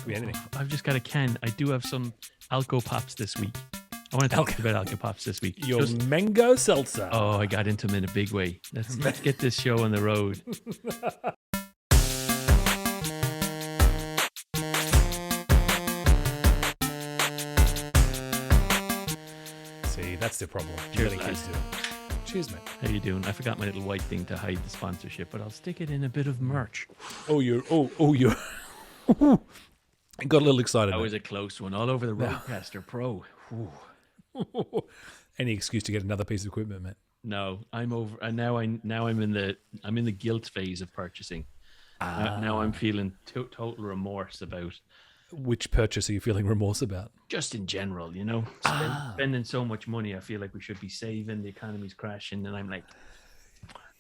be anything. I've just got a can. I do have some Alco Pops this week. I want to talk about Alco Pops this week. Your mango seltzer. Oh, I got into them in a big way. Let's get this show on the road. See, that's the problem. Cheers, Really kids do it. Cheers, mate. How you doing? I forgot my little white thing to hide the sponsorship, but I'll stick it in a bit of merch. You got a little excited. That was a close one. All over the Rodecaster Pro. Any excuse to get another piece of equipment, man. No, I'm over, and now I'm in the guilt phase of purchasing. Now I'm feeling total remorse about. Which purchase are you feeling remorse about? Just in general, spending so much money. I feel like we should be saving. The economy's crashing, and I'm like,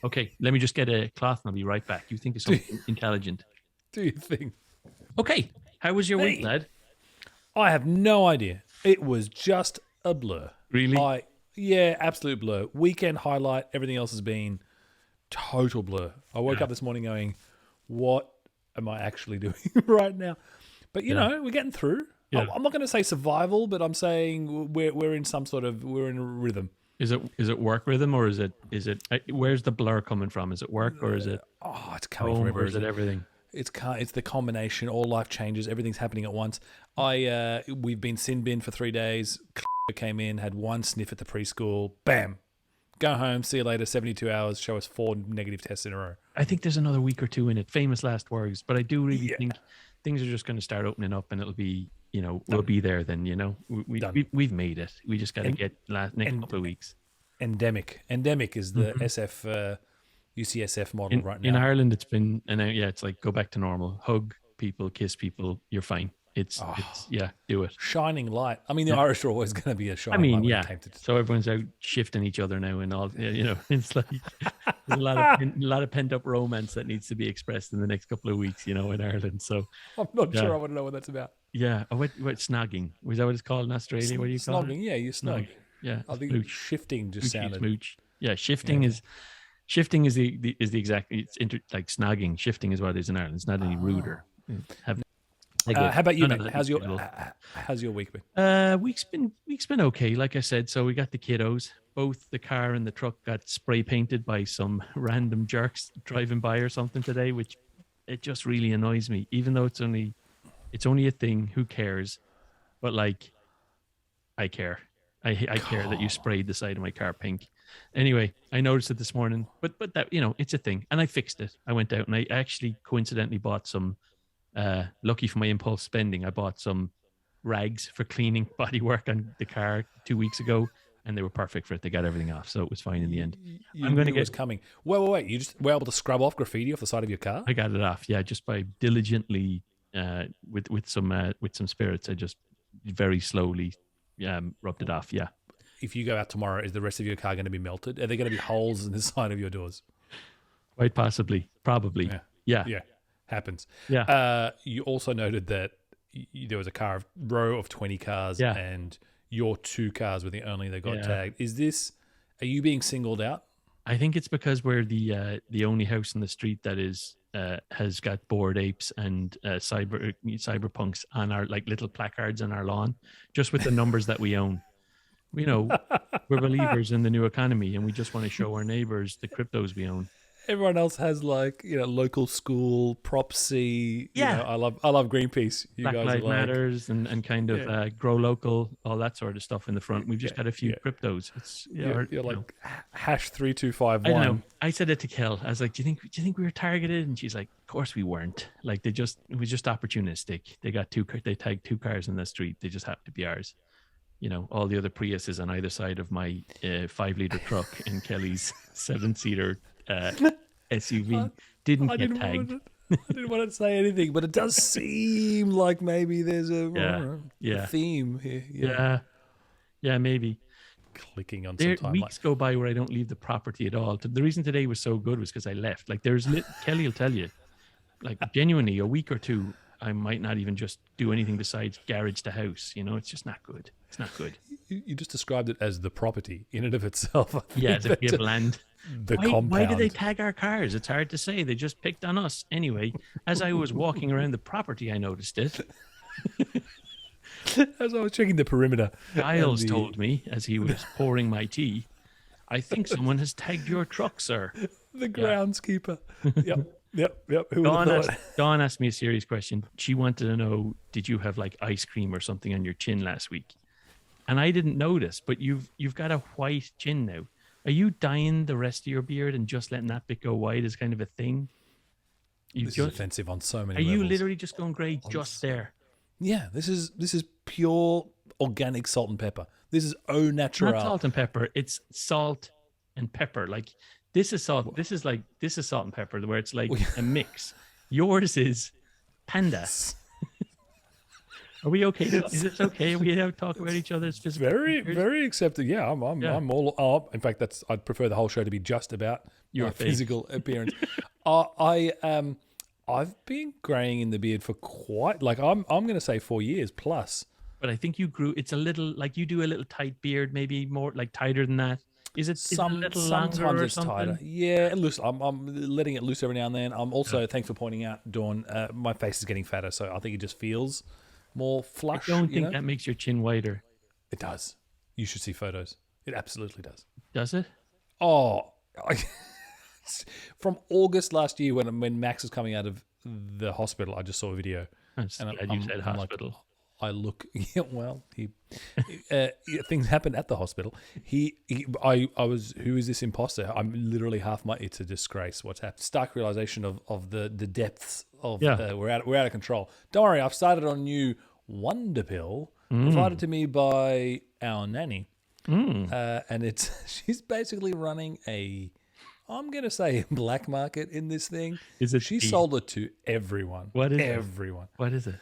okay, let me just get a cloth and I'll be right back. You think of something intelligent? Do you think? Okay, how was your week, lad? I have no idea. It was just a blur. Really? Yeah, absolute blur. Weekend highlight. Everything else has been total blur. I woke up this morning going, what am I actually doing right now? But, you know, we're getting through. Yeah. I'm not going to say survival, but I'm saying we're in some sort of, we're in a rhythm. Is it work rhythm, or is it where's the blur coming from? Is it work, or is it it's coming from everywhere. Or is it everything? It's the combination. All life changes. Everything's happening at once. We've been sin bin for 3 days. Came in, had one sniff at the preschool. Bam. Go home. See you later. 72 hours. Show us 4 negative tests in a row. I think there's another week or two in it. Famous last words. But I do really think things are just going to start opening up, and it'll be, we'll be there then, we've made it. We just got to get next couple of weeks. Endemic is the UCSF model right now. In Ireland, it's been, it's like go back to normal. Hug people, kiss people, you're fine. It's do it. Shining light. I mean, the Irish are always going to be a shining light. When it came to so everyone's out shifting each other now, and all. It's like there's a lot of pent up romance that needs to be expressed in the next couple of weeks. In Ireland. So I'm not sure I want to know what that's about. Yeah. What snogging? Was that what it's called in Australia? What do you call it? Snogging. Yeah, you snog. Yeah. I think shifting just sounded. Smooch. Yeah, shifting is. Shifting is the exact. It's like snogging. Shifting is what it is in Ireland. It's not any ruder. How about you, mate? How's your week been? Week's been okay. Like I said, so we got the kiddos. Both the car and the truck got spray painted by some random jerks driving by or something today, which it just really annoys me. Even though it's only a thing. Who cares? But like, I care. I care that you sprayed the side of my car pink. Anyway, I noticed it this morning, but that it's a thing, and I fixed it. I went out and I actually coincidentally bought some. Lucky for my impulse spending, I bought some rags for cleaning bodywork on the car 2 weeks ago, and they were perfect for it. They got everything off, so it was fine in the end. I'm going to get it was coming. Wait! You just were able to scrub off graffiti off the side of your car? I got it off, just by diligently with some spirits. I just very slowly rubbed it off. Yeah. If you go out tomorrow, is the rest of your car going to be melted? Are there going to be holes in the side of your doors? Quite possibly, probably. Yeah. Happens. Yeah. You also noted that there was a row of 20 cars, and your 2 cars were the only that got tagged. Are you being singled out? I think it's because we're the only house in the street that has got Bored Apes and cyberpunks on our little placards on our lawn, just with the numbers that we own. We're believers in the new economy, and we just want to show our neighbors the cryptos we own. Everyone else has local school, Prop C. I love Greenpeace. You Black guys Lives are like, Matters and kind of grow local, all that sort of stuff in the front. We've just got a few cryptos. It's you're like #3251. I know. I said it to Kel. I was like, "Do you think we were targeted?" And she's like, "Of course we weren't. Like it was just opportunistic. They tagged 2 cars in the street. They just happened to be ours." All the other Priuses on either side of my 5-liter truck and Kelly's 7-seater SUV didn't get tagged. I didn't want to say anything, but it does seem like maybe there's a theme here. Yeah, maybe. Clicking on some time. Weeks go by where I don't leave the property at all. The reason today was so good was because I left. Like Kelly will tell you, like genuinely a week or two, I might not even just do anything besides garage to house. It's just not good. It's not good. You just described it as the property in and of itself. As if we have land. Compound. Why do they tag our cars? It's hard to say. They just picked on us. Anyway, as I was walking around the property, I noticed it. As I was checking the perimeter. Giles told me as he was pouring my tea, I think someone has tagged your truck, sir. The Yeah. groundskeeper. Yep. Who would have thought? Dawn asked me a serious question. She wanted to know, did you have like ice cream or something on your chin last week? And I didn't notice, but you've got a white chin now. Are you dyeing the rest of your beard and just letting that bit go white as kind of a thing? This is offensive on so many levels. Are you literally just going grey just there? Yeah, this is pure organic salt and pepper. This is au natural. Not salt and pepper. It's salt and pepper. Like this is salt. This is salt and pepper, where it's like a mix. Yours is panda. Are we okay? Is this okay? We have to talk about each other's physical. Very accepted. Yeah, I'm all. In fact, I'd prefer the whole show to be just about your physical appearance. I've been graying in the beard for quite I'm going to say 4 years plus. But I think you grew. It's a little like you do a little tight beard, maybe more like tighter than that. Is it a little sometimes longer or it's something? tighter. Yeah, loose. I'm letting it loose every now and then. I'm also thanks for pointing out, Dawn. My face is getting fatter, so I think it just feels more flush. I don't think that makes your chin wider. It does. You should see photos. It absolutely does. Does it? Oh, from August last year when Max was coming out of the hospital, I just saw a video. I'm glad you said hospital. Like, I look. Yeah, well, things happened at the hospital. I was. Who is this imposter? I'm literally half my. It's a disgrace. What's happened? Stark realization of the depths of. Yeah. We're out of control. Don't worry. I've started on new Wonder Pill provided to me by our nanny, and she's basically running a. I'm going to say black market in this thing. Is it? She sold it to everyone. What is everyone? It? What is it?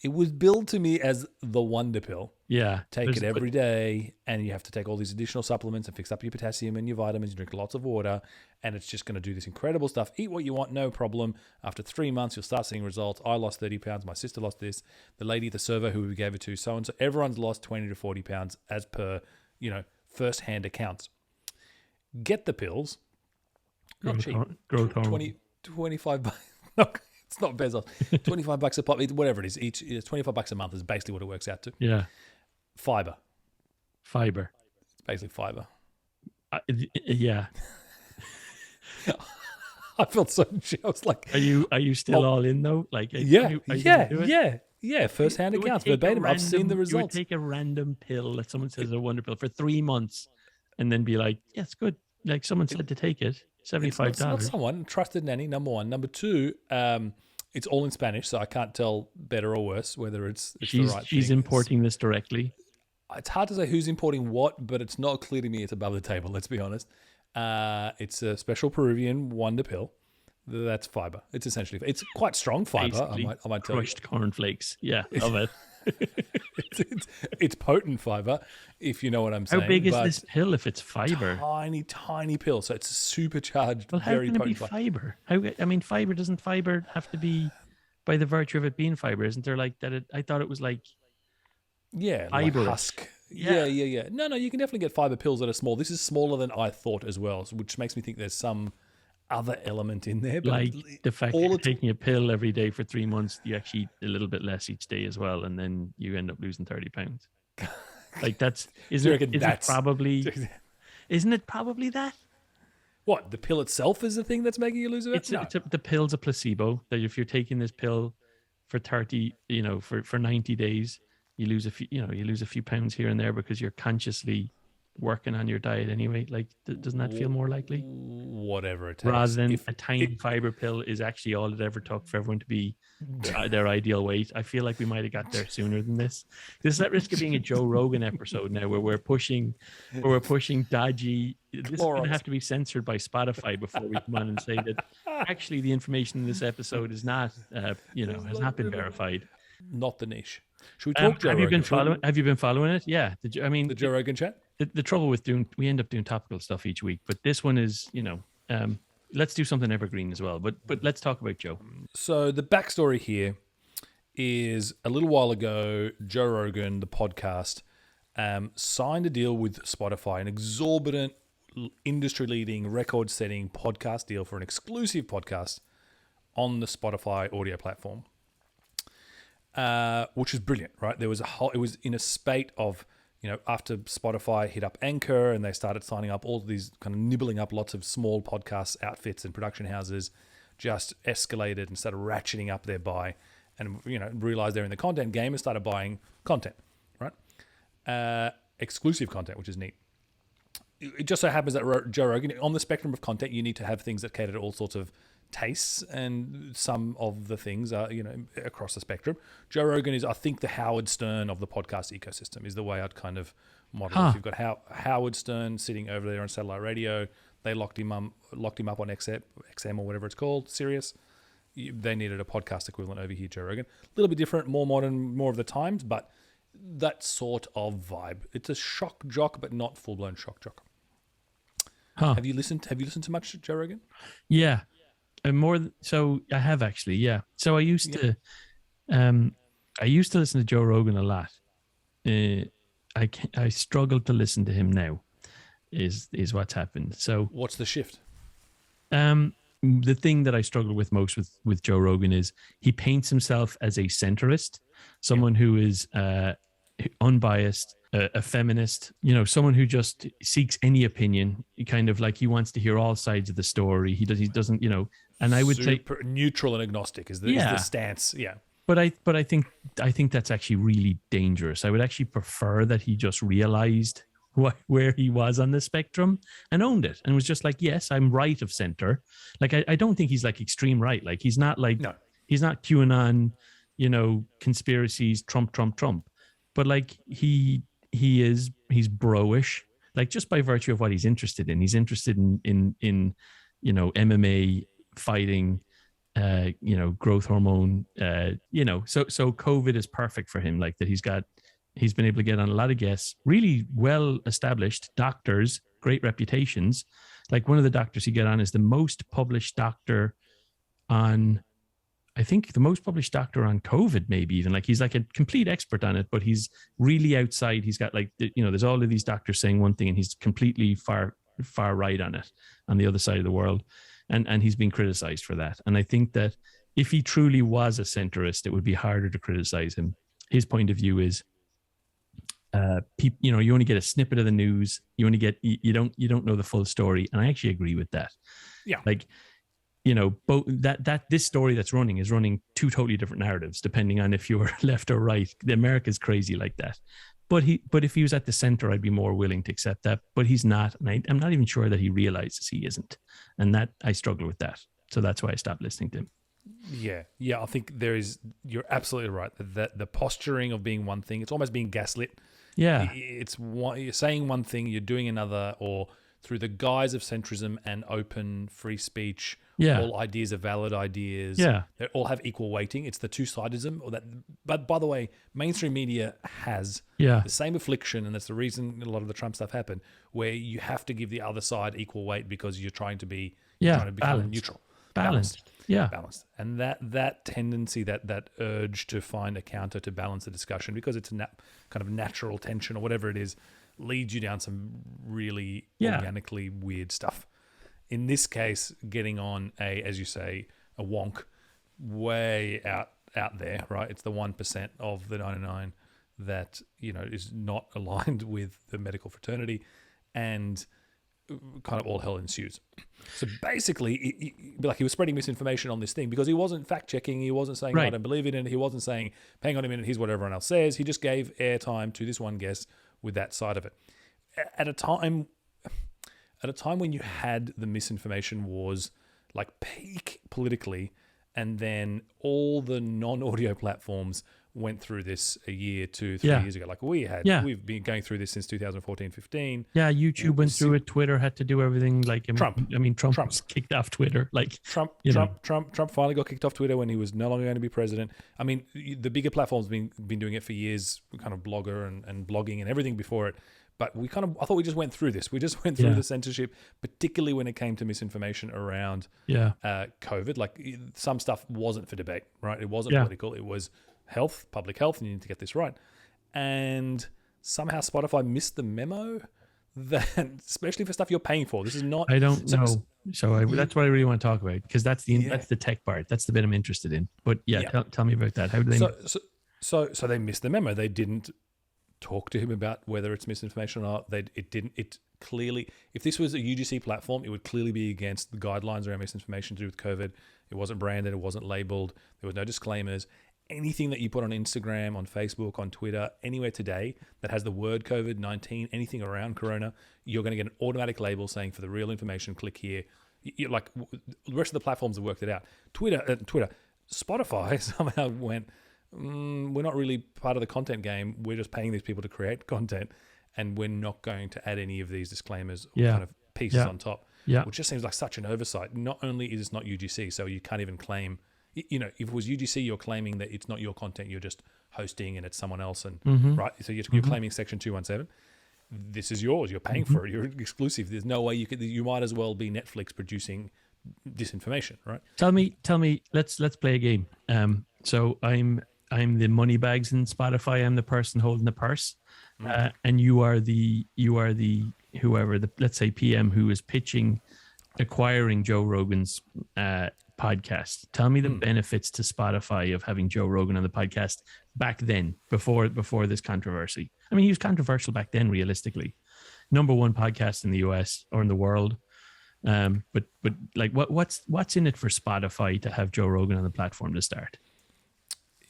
It was billed to me as the Wonder Pill. Yeah. Take it every day, and you have to take all these additional supplements and fix up your potassium and your vitamins, drink lots of water, and it's just going to do this incredible stuff. Eat what you want, no problem. After 3 months, you'll start seeing results. I lost 30 pounds. My sister lost this. The lady at the server who we gave it to, so-and-so. Everyone's lost 20 to 40 pounds as per, first-hand accounts. Get the pills. Not cheap. Growth hormone. 25 bucks. No, it's not Bezos. 25 bucks a pop, whatever it is. It's 25 bucks a month is basically what it works out to. Yeah. Fiber. It's basically fiber. Yeah. I felt so. I was like, are you still all in though? Like, yeah. First hand accounts, verbatim. I've seen the results. You would take a random pill that someone says is a Wonder Pill for 3 months, and then be like, yeah, it's good. Like someone said to take it. $75. It's not someone. Trusted nanny, number one. Number two, it's all in Spanish, so I can't tell better or worse whether it's the right thing. She's importing this directly. It's hard to say who's importing what, but it's not clear to me it's above the table, let's be honest. It's a special Peruvian Wonder Pill. That's fiber. It's essentially, it's quite strong fiber, I might tell you. Crushed cornflakes. Yeah, love it. It's potent fiber, if you know what I'm saying. How big is this pill if it's fiber? Tiny pill. So it's supercharged, well, how very can it potent be fiber? Doesn't fiber have to be by the virtue of it being fiber? Isn't there like that? I thought it was like like husk. Yeah. No, you can definitely get fiber pills that are small. This is smaller than I thought as well, which makes me think there's some other element in there. But like the fact that you're taking a pill every day for 3 months, you actually eat a little bit less each day as well, and then you end up losing 30 pounds. Like isn't it probably that? What, the pill itself is the thing that's making you lose it? The pill's a placebo. That if you're taking this pill for 90 days, you lose a few pounds here and there because you're consciously working on your diet anyway. Like, doesn't that feel more likely? Whatever it takes. Rather than a tiny fiber pill is actually all it ever took for everyone to be their ideal weight. I feel like we might have got there sooner than this. This is at risk of being a Joe Rogan episode now, where we're pushing dodgy. This is going to have to be censored by Spotify before we come on and say that actually the information in this episode is not, has not been verified. Not the niche. Should we talk Joe Rogan? Have you been following it? Yeah. The Joe Rogan chat? The trouble with we end up doing topical stuff each week, but this one is, let's do something evergreen as well. But let's talk about Joe. So the backstory here is a little while ago, Joe Rogan, the podcast, signed a deal with Spotify, an exorbitant, industry-leading, record-setting podcast deal for an exclusive podcast on the Spotify audio platform. which is brilliant, right? There was it was in a spate of, after Spotify hit up Anchor and they started signing up all these kind of nibbling up lots of small podcast outfits and production houses, just escalated and started ratcheting up their buy, and realized they're in the content game and started buying content, right? Exclusive content, which is neat. It just so happens that Joe Rogan, on the spectrum of content, you need to have things that cater to all sorts of tastes, and some of the things are, across the spectrum. Joe Rogan is, I think, the Howard Stern of the podcast ecosystem, is the way I'd kind of model it. You've got Howard Stern sitting over there on satellite radio. They locked him up on XM or whatever it's called, Sirius. They needed a podcast equivalent over here, Joe Rogan. A little bit different, more modern, more of the times, but that sort of vibe. It's a shock jock, but not full-blown shock jock. Have you listened to much to Joe Rogan? Yeah. So I have actually, yeah. So I used to listen to Joe Rogan a lot. I struggle to listen to him now. Is what's happened. So what's the shift? The thing that I struggle with most with Joe Rogan is he paints himself as a centrist, someone who is unbiased, a feminist, someone who just seeks any opinion, kind of like he wants to hear all sides of the story. He doesn't, and I would say neutral and agnostic is the stance. Yeah. But I think that's actually really dangerous. I would actually prefer that he just realized where he was on the spectrum and owned it and was just like, yes, I'm right of center. Like, I don't think he's like extreme right. Like, he's not like, no. He's not QAnon, conspiracies, Trump. But like he's bro-ish, like just by virtue of what he's interested in. He's interested in MMA, fighting, growth hormone, so COVID is perfect for him. Like that he's been able to get on a lot of guests, really well-established doctors, great reputations. Like one of the doctors he get on is the most published doctor on, I think the most published doctor on COVID, maybe even. Like he's like a complete expert on it, but he's really outside. He's got like, there's all of these doctors saying one thing and he's completely far right on it, on the other side of the world. And he's been criticized for that. And I think that if he truly was a centrist, it would be harder to criticize him. His point of view is, you only get a snippet of the news. You don't know the full story. And I actually agree with that. Yeah. Like, both that this story that's running is running two totally different narratives, depending on if you're left or right. The America's crazy like that. But if he was at the center, I'd be more willing to accept that. But he's not. And I'm not even sure that he realizes he isn't. And that I struggle with that. So that's why I stopped listening to him. Yeah. I think you're absolutely right. That the posturing of being one thing, it's almost being gaslit. Yeah. You're saying one thing, you're doing another, or through the guise of centrism and open free speech, all ideas are valid ideas. Yeah. They all have equal weighting. It's the two-sidedism. But by the way, mainstream media has the same affliction, and that's the reason a lot of the Trump stuff happened, where you have to give the other side equal weight because you're trying to become balanced. Neutral. Balanced. Yeah. Balanced. And that tendency, that urge to find a counter to balance the discussion, because it's a kind of natural tension or whatever it is, leads you down some really organically weird stuff. In this case, getting on as you say, a wonk way out there, right? It's the 1% of the 99 that, is not aligned with the medical fraternity, and kind of all hell ensues. So basically, he was spreading misinformation on this thing because he wasn't fact-checking. He wasn't saying, I don't believe in it. He wasn't saying, hang on a minute, here's what everyone else says. He just gave airtime to this one guest with that side of it. At a time when you had the misinformation wars like peak politically, and then all the non-audio platforms went through this a year, 2, 3 years ago. Like we've been going through this since 2014, 15. Yeah, YouTube went through it. Twitter had to do everything. Like Trump was kicked off Twitter. Like Trump finally got kicked off Twitter when he was no longer going to be president. I mean, the bigger platforms been doing it for years, kind of blogger and blogging and everything before it. But I thought we just went through this. We just went through the censorship, particularly when it came to misinformation around COVID. Like some stuff wasn't for debate, right? It wasn't political. It was health, public health, and you need to get this right. And somehow Spotify missed the memo that, especially for stuff you're paying for. This is not. I don't know. So that's what I really want to talk about, because that's the tech part. That's the bit I'm interested in. But tell me about that. How do they? So they missed the memo. They didn't talk to him about whether it's misinformation or not. It clearly, if this was a UGC platform, it would clearly be against the guidelines around misinformation to do with COVID. It wasn't branded, it wasn't labeled, there was no disclaimers. Anything that you put on Instagram, on Facebook, on Twitter, anywhere today that has the word COVID-19, anything around Corona, you're going to get an automatic label saying for the real information, click here. Like the rest of the platforms have worked it out. Twitter, Spotify somehow went, we're not really part of the content game. We're just paying these people to create content, and we're not going to add any of these disclaimers or kind of pieces on top. Yeah. Which just seems like such an oversight. Not only is it not UGC, so you can't even claim, if it was UGC, you're claiming that it's not your content, you're just hosting and it's someone else, and right? So you're claiming Section 217. This is yours. You're paying for it. You're exclusive. There's no way you might as well be Netflix producing disinformation, right? Tell me. Let's play a game. So I'm the money bags in Spotify. I'm the person holding the purse, and you are the whoever let's say PM who is pitching acquiring Joe Rogan's podcast. Tell me the benefits to Spotify of having Joe Rogan on the podcast back then, before this controversy. I mean, he was controversial back then, realistically. Number one podcast in the US or in the world. But like what's in it for Spotify to have Joe Rogan on the platform to start?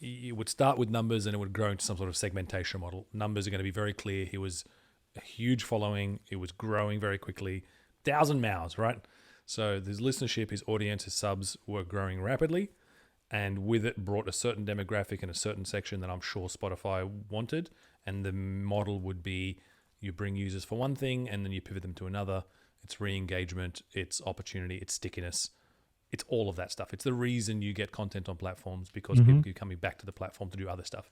It would start with numbers and it would grow into some sort of segmentation model. Numbers are going to be very clear. He was a huge following. It was growing very quickly. 1,000 mouths, right? So his listenership, his audience, his subs were growing rapidly. And with it brought a certain demographic and a certain section that I'm sure Spotify wanted. And the model would be you bring users for one thing and then you pivot them to another. It's re-engagement, it's opportunity, it's stickiness. It's all of that stuff. It's the reason you get content on platforms, because people keep coming back to the platform to do other stuff.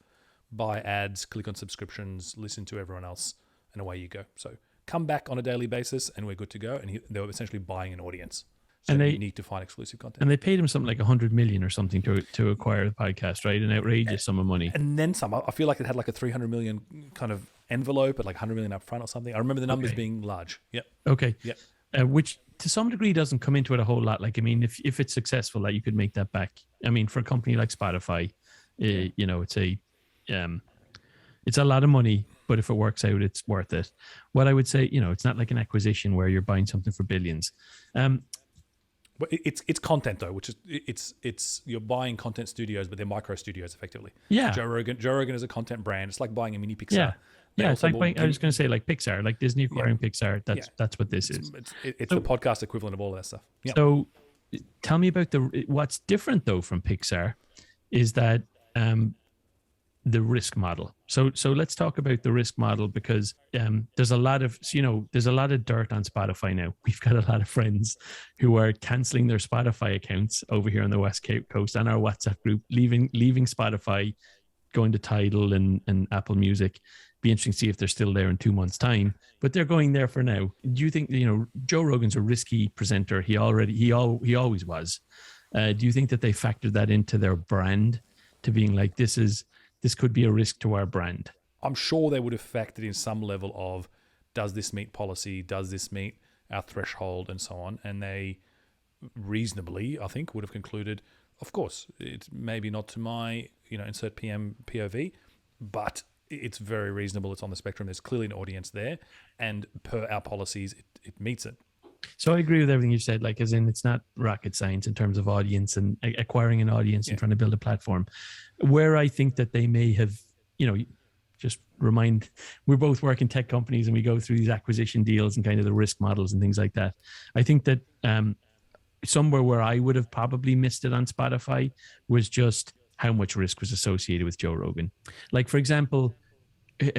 Buy ads, click on subscriptions, listen to everyone else, and away you go. So come back on a daily basis and we're good to go. And they were essentially buying an audience. So you need to find exclusive content. And they paid him something like 100 million or something to acquire the podcast, right? An outrageous sum of money. And then some. I feel like it had like a 300 million kind of envelope at like 100 million up front or something. I remember the numbers being large. Yep. Okay. Yep. Which to some degree doesn't come into it a whole lot. Like, I mean, if it's successful, like you could make that back. I mean, for a company like Spotify, it's a lot of money, but if it works out, it's worth it. What I would say, it's not like an acquisition where you're buying something for billions. But it's content though, which is it's you're buying content studios, but they're micro studios effectively. Yeah. Joe Rogan is a content brand. It's like buying a mini Pixar. Yeah. They It's like bought, I was going to say like Pixar, like Disney acquiring Pixar. That's what this is. It's the podcast equivalent of all of that stuff. Yeah. So tell me about what's different though from Pixar is that the risk model. So let's talk about the risk model, because there's a lot of dirt on Spotify now. We've got a lot of friends who are canceling their Spotify accounts over here on the West Coast on our WhatsApp group, leaving Spotify, going to Tidal and Apple Music. Be interesting to see if they're still there in 2 months' time, but they're going there for now. Do you think Joe Rogan's a risky presenter? He always was. Do you think that they factored that into their brand, to being like, this could be a risk to our brand? I'm sure they would have factored in some level of, does this meet policy? Does this meet our threshold, and so on? And they reasonably, I think, would have concluded, of course, it's maybe not to my, insert PM POV, but it's very reasonable. It's on the spectrum. There's clearly an audience there, and per our policies, it meets it. So I agree with everything you said, like, as in, it's not rocket science in terms of audience and acquiring an audience and trying to build a platform. Where I think that they may have, just remind, we both work in tech companies and we go through these acquisition deals and kind of the risk models and things like that. I think that somewhere where I would have probably missed it on Spotify was just how much risk was associated with Joe Rogan. Like, for example,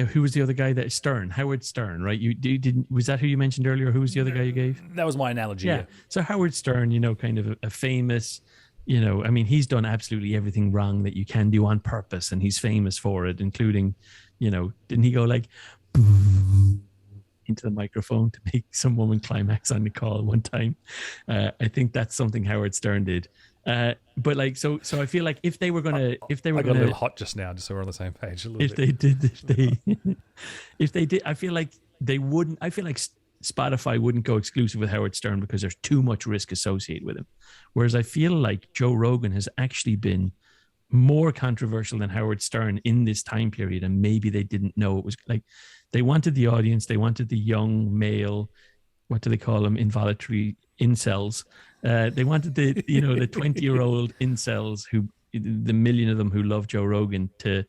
who was the other guy that Howard Stern, right? You didn't, was that who you mentioned earlier? Who was the other guy you gave? That was my analogy. Yeah. So Howard Stern, kind of a famous, I mean, he's done absolutely everything wrong that you can do on purpose, and he's famous for it, including, didn't he go like into the microphone to make some woman climax on the call one time? I think that's something Howard Stern did. But like, so I feel like if they were gonna, I got a little hot just now, just so we're on the same page a little bit. If they did, I feel like they wouldn't. I feel like Spotify wouldn't go exclusive with Howard Stern because there's too much risk associated with him. Whereas I feel like Joe Rogan has actually been more controversial than Howard Stern in this time period, and maybe they didn't know it was like they wanted the audience, they wanted the young male, what do they call them, involuntary incels. They wanted the the 20-year-old incels who the million of them who love Joe Rogan to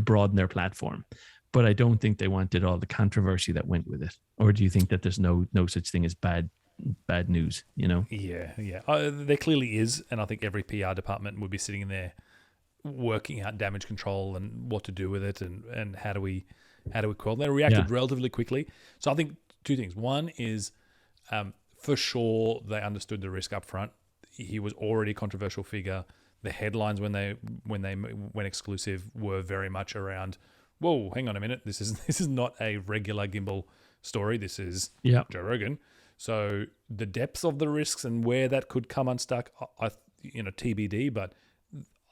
broaden their platform. But I don't think they wanted all the controversy that went with it. Or do you think that there's no such thing as bad news? Yeah. There clearly is, and I think every PR department would be sitting in there working out damage control and what to do with it, and how do we quell. They reacted relatively quickly. So I think two things. One is, for sure, they understood the risk up front. He was already a controversial figure. The headlines when they went exclusive were very much around, whoa, hang on a minute, this is not a regular Gimbal story. This is Joe Rogan. So the depths of the risks and where that could come unstuck, TBD. But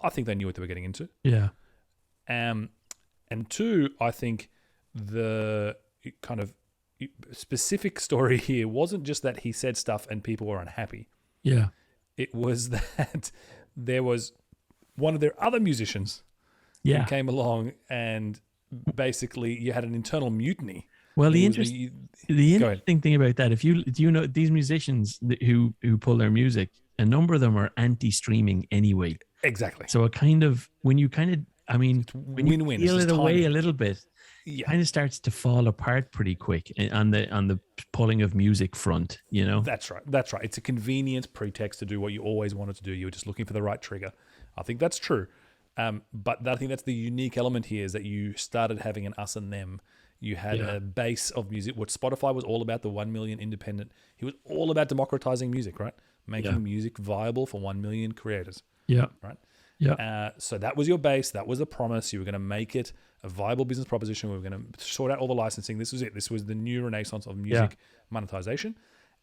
I think they knew what they were getting into. Yeah. And two, I think the kind of specific story here wasn't just that he said stuff and people were unhappy. Yeah. It was that there was one of their other musicians who came along, and basically you had an internal mutiny. Well, the interesting thing about that, do you know these musicians who pull their music, a number of them are anti-streaming anyway. Exactly. So when you peel it away a little bit, it kind of starts to fall apart pretty quick on the pulling of music front, That's right. It's a convenient pretext to do what you always wanted to do. You were just looking for the right trigger. I think that's true. But I think that's the unique element here, is that you started having an us and them. You had a base of music. What Spotify was all about, the 1 million independent. He was all about democratizing music, right? Making music viable for 1 million creators. Yeah. Right? Yeah. So that was your base. That was the promise. You were going to make it a viable business proposition. We were going to sort out all the licensing. This was it. This was the new renaissance of music monetization.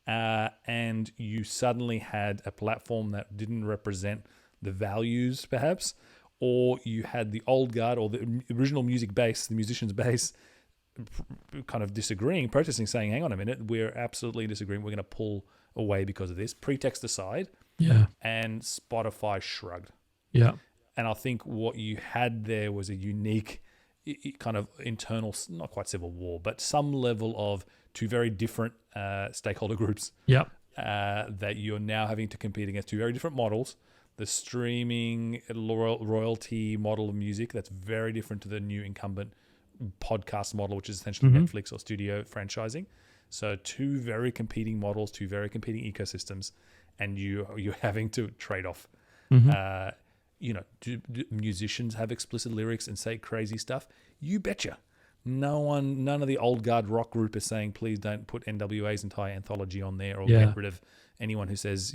And you suddenly had a platform that didn't represent the values, perhaps, or you had the old guard or the original music base, the musician's base, kind of disagreeing, protesting, saying, hang on a minute, we're absolutely disagreeing. We're going to pull away because of this. Pretext aside. Yeah. And Spotify shrugged. Yeah. And I think what you had there was a unique kind of internal, not quite civil war, but some level of two very different stakeholder groups. Yeah. That you're now having to compete against two very different models. The streaming royalty model of music, that's very different to the new incumbent podcast model, which is essentially Netflix or studio franchising. So two very competing models, two very competing ecosystems, and you're having to trade off. Do musicians have explicit lyrics and say crazy stuff? You betcha. None of the old guard rock group is saying, please don't put NWA's entire anthology on there, or get rid of anyone who says,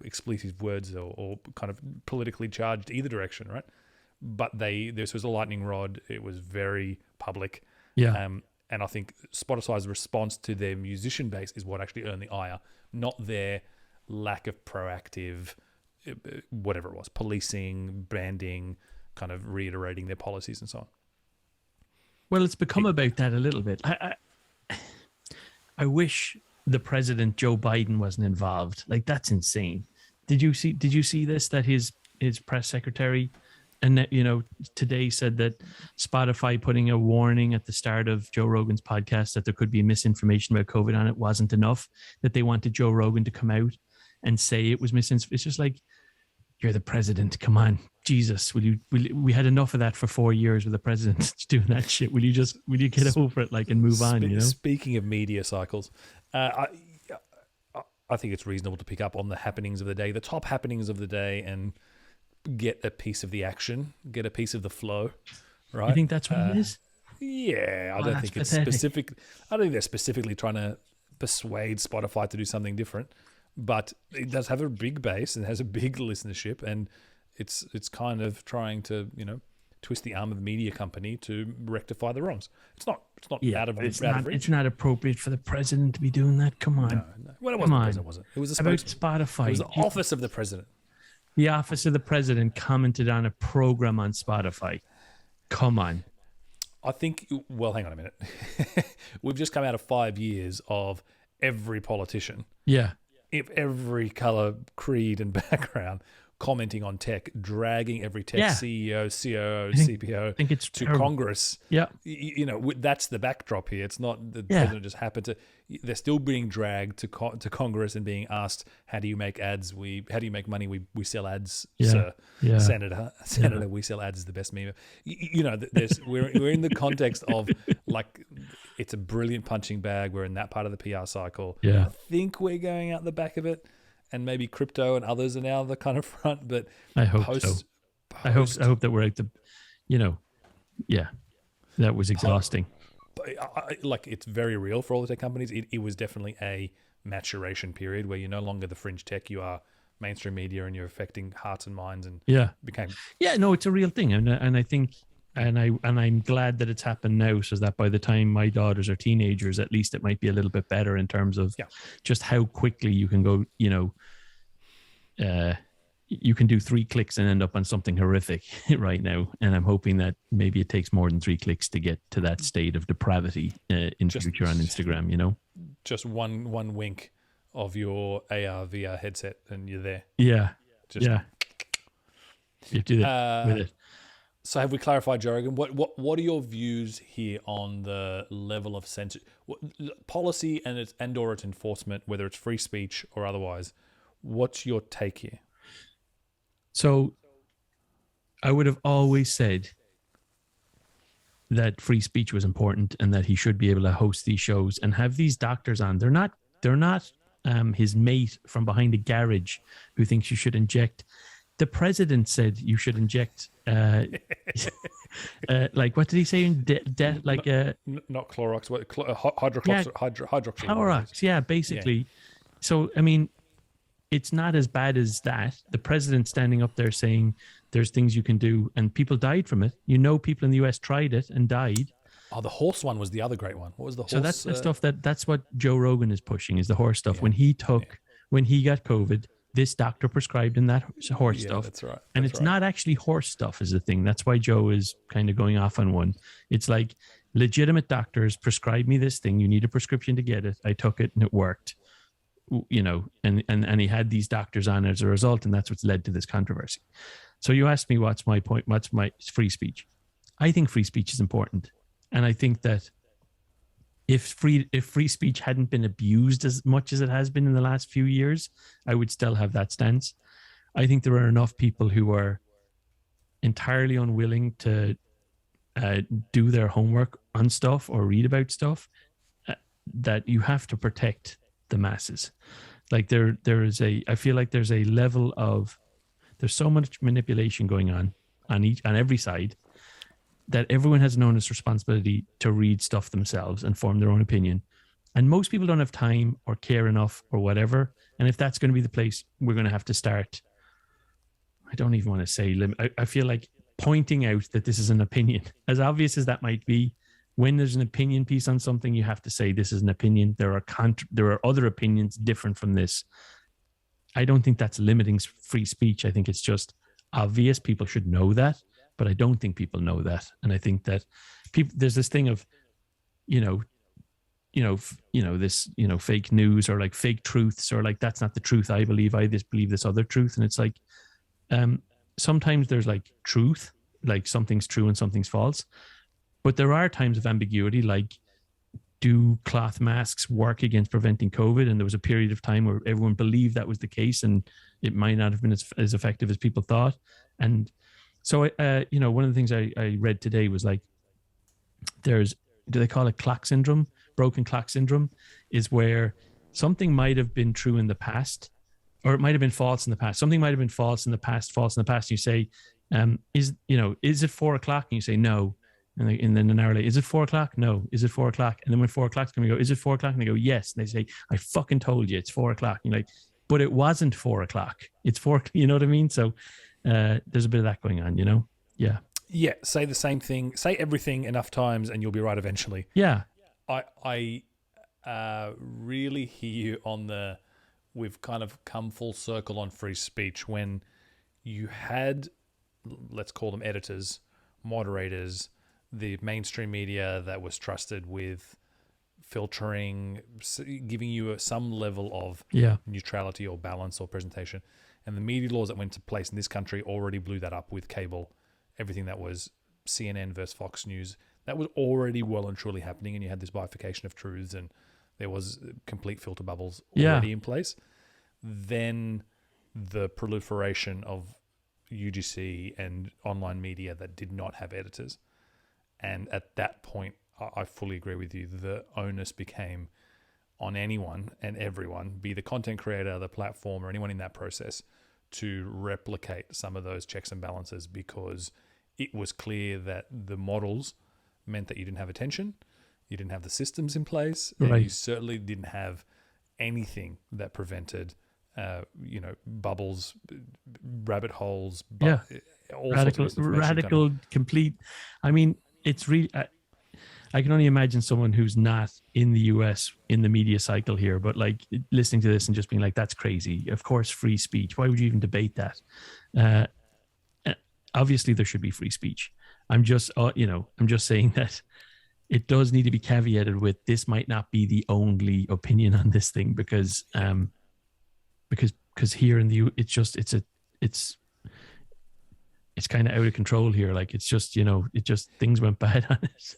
expletive words or kind of politically charged either direction, right? But this was a lightning rod. It was very public. Yeah. And I think Spotify's response to their musician base is what actually earned the ire, not their lack of proactive, whatever it was, policing, branding, kind of reiterating their policies and so on. Well, it's become about that a little bit. I wish the president, Joe Biden, wasn't involved. Like, that's insane. Did you see this, that his press secretary and today said that Spotify putting a warning at the start of Joe Rogan's podcast that there could be misinformation about COVID on it wasn't enough, that they wanted Joe Rogan to come out and say it was misinformation? It's just like, you're the president. Come on, Jesus, we had enough of that for 4 years with the president doing that shit. Will you get over it, and move on? Speaking of media cycles, I think it's reasonable to pick up on the happenings of the day, the top happenings of the day, and get a piece of the action, get a piece of the flow, right? You think that's what it is? Yeah, I don't think it's specific. I don't think they're specifically trying to persuade Spotify to do something different, but it does have a big base and has a big listenership, and it's kind of trying to twist the arm of the media company to rectify the wrongs. It's not out of reach. It's not appropriate for the president to be doing that. Come on. No. Well, it wasn't the president, was it? It was a spokesman. About Spotify. It was the office of the president. The office of the president commented on a program on Spotify. Come on. I think, well, hang on a minute. We've just come out of 5 years of every politician. Yeah. If every color, creed, and background commenting on tech, dragging every tech Yeah. CEO, COO, think- CPO I think it's to terrible. Congress. Yeah. That's the backdrop here. It's not the Yeah. president just happened to. They're still being dragged to Congress and being asked, "How do you make ads? How do you make money? We sell ads, Yeah. sir, Yeah. Senator. We sell ads is the best meme." We're in the context of like it's a brilliant punching bag. We're in that part of the PR cycle. Yeah. I think we're going out the back of it, and maybe crypto and others are now the kind of front. But I hope so. I hope that we're at the, yeah, that was exhausting. Like it's very real for all the tech companies. It was definitely a maturation period where you're no longer the fringe tech. You are mainstream media, and you're affecting hearts and minds. And became no, it's a real thing, and I think. And I'm glad that it's happened now, so that by the time my daughters are teenagers, at least it might be a little bit better in terms of just how quickly you can go. You can do 3 clicks and end up on something horrific right now. And I'm hoping that maybe it takes more than 3 clicks to get to that state of depravity in future on Instagram. Just one wink of your AR VR headset, and you're there. Yeah, you do that with it. So have we clarified, Joe Rogan? What are your views here on the level of policy and or its enforcement, whether it's free speech or otherwise? What's your take here? So I would have always said that free speech was important and that he should be able to host these shows and have these doctors on. They're not his mate from behind a garage who thinks you should inject. The president said you should inject, like, what did he say? Not Clorox, hydroxychloroquine. Clorox, yeah, basically. Yeah. So, I mean, it's not as bad as that. The president standing up there saying there's things you can do, and people died from it. People in the US tried it and died. Oh, the horse one was the other great one. What was the horse? So that's the stuff that's what Joe Rogan is pushing, is the horse stuff. Yeah. When he got COVID, this doctor prescribed him that horse stuff. That's right. And it's not actually horse stuff is the thing. That's why Joe is kind of going off on one. It's like legitimate doctors prescribed me this thing. You need a prescription to get it. I took it and it worked. And he had these doctors on as a result, and that's what's led to this controversy. So you asked me what's my point, what's my free speech. I think free speech is important. And I think that if free speech hadn't been abused as much as it has been in the last few years, I would still have that stance. I think there are enough people who are entirely unwilling to do their homework on stuff or read about stuff that you have to protect the masses. Like I feel like there's a level of, there's so much manipulation going on every side, that everyone has an onus responsibility to read stuff themselves and form their own opinion. And most people don't have time or care enough or whatever. And if that's going to be the place, we're going to have to start, I don't even want to say limit. I feel like pointing out that this is an opinion, as obvious as that might be. When there's an opinion piece on something, you have to say this is an opinion. There are other opinions different from this. I don't think that's limiting free speech. I think it's just obvious. People should know that, but I don't think people know that. And I think that there's this thing of, fake news or like fake truths, or like, that's not the truth I believe. I just believe this other truth. And it's like, sometimes there's like truth, like something's true and something's false. But there are times of ambiguity, like, do cloth masks work against preventing COVID? And there was a period of time where everyone believed that was the case, and it might not have been as effective as people thought. And so, one of the things I read today was like, do they call it clock syndrome? Broken clock syndrome is where something might have been true in the past, or it might have been false in the past. Something might have been false in the past. And you say, is it 4 o'clock? And you say, no. And then an hour later, is it 4 o'clock? No. Is it 4 o'clock? And then when 4 o'clock's coming, you go, is it 4 o'clock? And they go, yes. And they say, I fucking told you it's 4 o'clock. And you're like, but it wasn't 4 o'clock. It's 4. You know what I mean? So there's a bit of that going on, Yeah. Yeah. Say the same thing. Say everything enough times and you'll be right eventually. Yeah. I really hear you on we've kind of come full circle on free speech when you had, let's call them editors, moderators, the mainstream media that was trusted with filtering, giving you some level of neutrality or balance or presentation. And the media laws that went into place in this country already blew that up with cable. Everything that was CNN versus Fox News, that was already well and truly happening. And you had this bifurcation of truths, and there was complete filter bubbles already in place. Then the proliferation of UGC and online media that did not have editors. And at that point, I fully agree with you. The onus became on anyone and everyone, be the content creator, the platform, or anyone in that process, to replicate some of those checks and balances, because it was clear that the models meant that you didn't have attention, you didn't have the systems in place, and you certainly didn't have anything that prevented, bubbles, rabbit holes, all sorts of radical, complete. I mean, it's really. I can only imagine someone who's not in the US in the media cycle here, but like listening to this and just being like, that's crazy. Of course, free speech. Why would you even debate that? Obviously, there should be free speech. I'm just saying that it does need to be caveated with this might not be the only opinion on this thing, because here in the it's kind of out of control here. Like it's just, things went bad on it.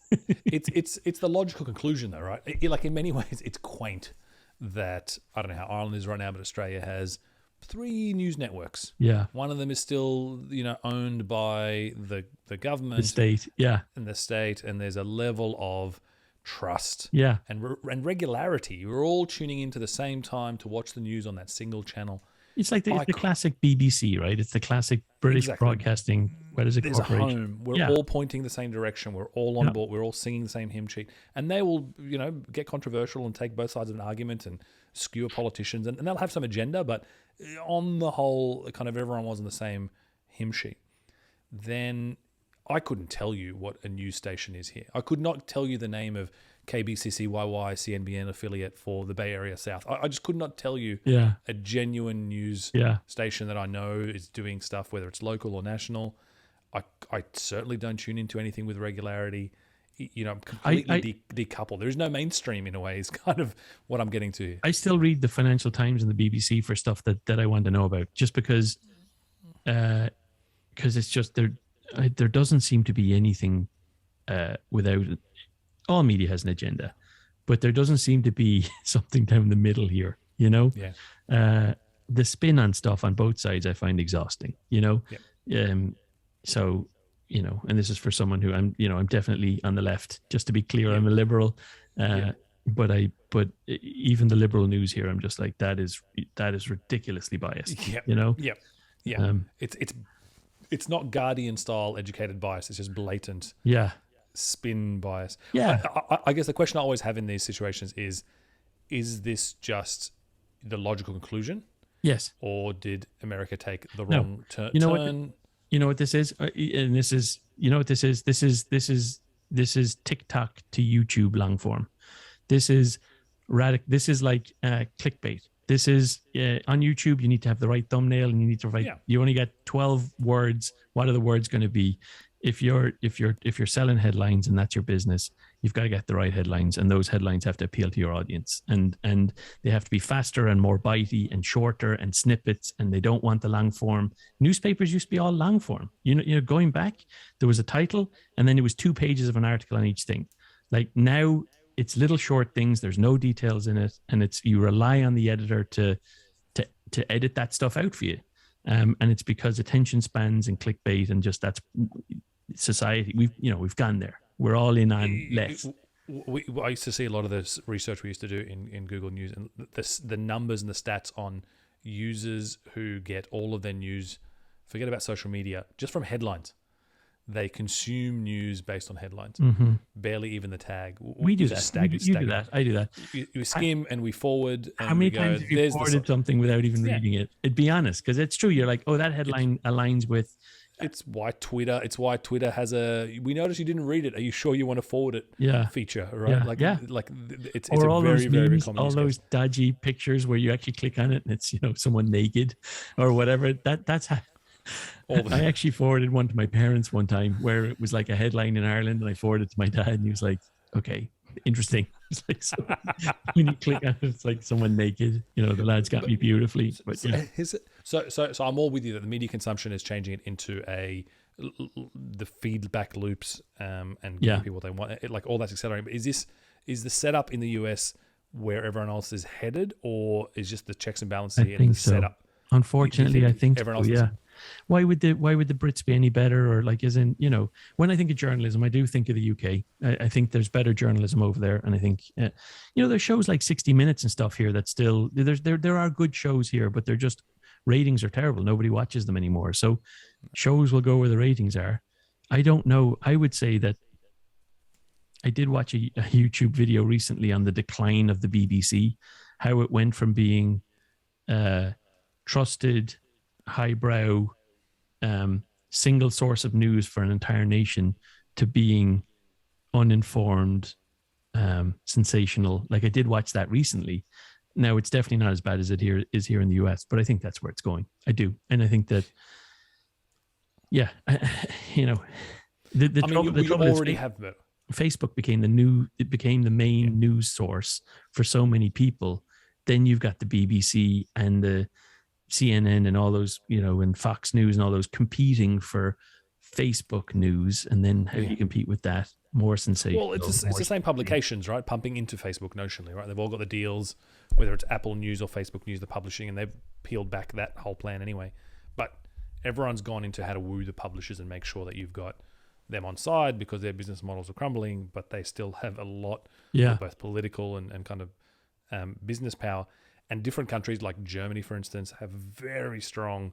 it's the logical conclusion though, right? Like in many ways, it's quaint that, I don't know how Ireland is right now, but Australia has 3 news networks. Yeah. One of them is still, owned by the government. The state, yeah. And the state, and there's a level of trust and regularity. We're all tuning into the same time to watch the news on that single channel. It's like the classic BBC, right? It's the classic British broadcasting. What is it? There's a home. We're all pointing the same direction. We're all on board. We're all singing the same hymn sheet. And they will, get controversial and take both sides of an argument and skewer politicians. And they'll have some agenda, but on the whole, kind of everyone was on the same hymn sheet. Then I couldn't tell you what a news station is here. I could not tell you the name of KBCCYY CNBN affiliate for the Bay Area South. I just could not tell you a genuine news station that I know is doing stuff, whether it's local or national. I certainly don't tune into anything with regularity. I'm completely decoupled. There is no mainstream in a way, is kind of what I'm getting to. I still read the Financial Times and the BBC for stuff that I want to know about, just because it's just there doesn't seem to be anything without it. All media has an agenda, but there doesn't seem to be something down the middle here, the spin on stuff on both sides I find exhausting, so, and this is for someone who I'm definitely on the left, just to be clear. I'm a liberal, but even the liberal news here, I'm just like, that is ridiculously biased, It's not Guardian style educated bias. It's just blatant spin bias. I guess the question I always have in these situations is this just the logical conclusion? Yes. Or did America take the wrong turn? You know what this is? And this is, what this is? This is TikTok to YouTube long form. This is This is like clickbait. This is on YouTube. You need to have the right thumbnail, and you need to write. You only get 12 words. What are the words going to be? If you're selling headlines and that's your business, you've got to get the right headlines, and those headlines have to appeal to your audience, and they have to be faster and more bitey and shorter and snippets, and they don't want the long form. Newspapers used to be all long form. You know, going back, there was a title, and then it was 2 pages of an article on each thing. Like now, it's little short things. There's no details in it, and you rely on the editor to edit that stuff out for you. And it's because attention spans and clickbait and just that's society. We've gone there. We're all in on less. I used to see a lot of this research we used to do in Google News, and the numbers and the stats on users who get all of their news, forget about social media, just from headlines. They consume news based on headlines, barely even the tag. We do that. You do that. I do that. We skim and we forward. And how many times have you forwarded something without even reading it? Be honest, because it's true. You're like, oh, that headline aligns with. It's why Twitter has a. We noticed you didn't read it. Are you sure you want to forward it? Yeah. Feature, right? It's or a all very, those very, memes, very common. all those dodgy pictures where you actually click on it and it's someone naked or whatever. That's how. I actually forwarded one to my parents one time where it was like a headline in Ireland, and I forwarded it to my dad, and he was like, okay, interesting. It's like when you click on it, it's like someone naked. You know, the lads got me beautifully. But yeah, So I'm all with you that the media consumption is changing it into the feedback loops and giving people what they want. Like all that's accelerating. But is the setup in the US where everyone else is headed, or is just the checks and balances here in the setup? Unfortunately, I think everyone so, else yeah. Why would the Brits be any better? Or like, isn't, you know, when I think of journalism, I do think of the UK. I think there's better journalism over there, and I think you know, there's shows like 60 Minutes and stuff here that still there are good shows here, but they're just ratings are terrible. Nobody watches them anymore. So shows will go where the ratings are. I don't know. I would say that I did watch a YouTube video recently on the decline of the BBC, how it went from being trusted, highbrow, single source of news for an entire nation to being uninformed, sensational. Like, I did watch that recently. Now, it's definitely not as bad as it is here in the US, but I think that's where it's going. I do. And I think that, yeah, you know, the trouble already is have that. Facebook became the main news source for so many people. Then you've got the BBC and the CNN and all those, you know, and Fox News and all those competing for Facebook news. And then how do you compete with that? More sensational. Well, it's the same publications, right? Pumping into Facebook notionally, right? They've all got the deals, whether it's Apple News or Facebook News, the publishing, and they've peeled back that whole plan anyway. But everyone's gone into how to woo the publishers and make sure that you've got them on side because their business models are crumbling, but they still have a lot of both political and kind of business power. And different countries like Germany, for instance, have very strong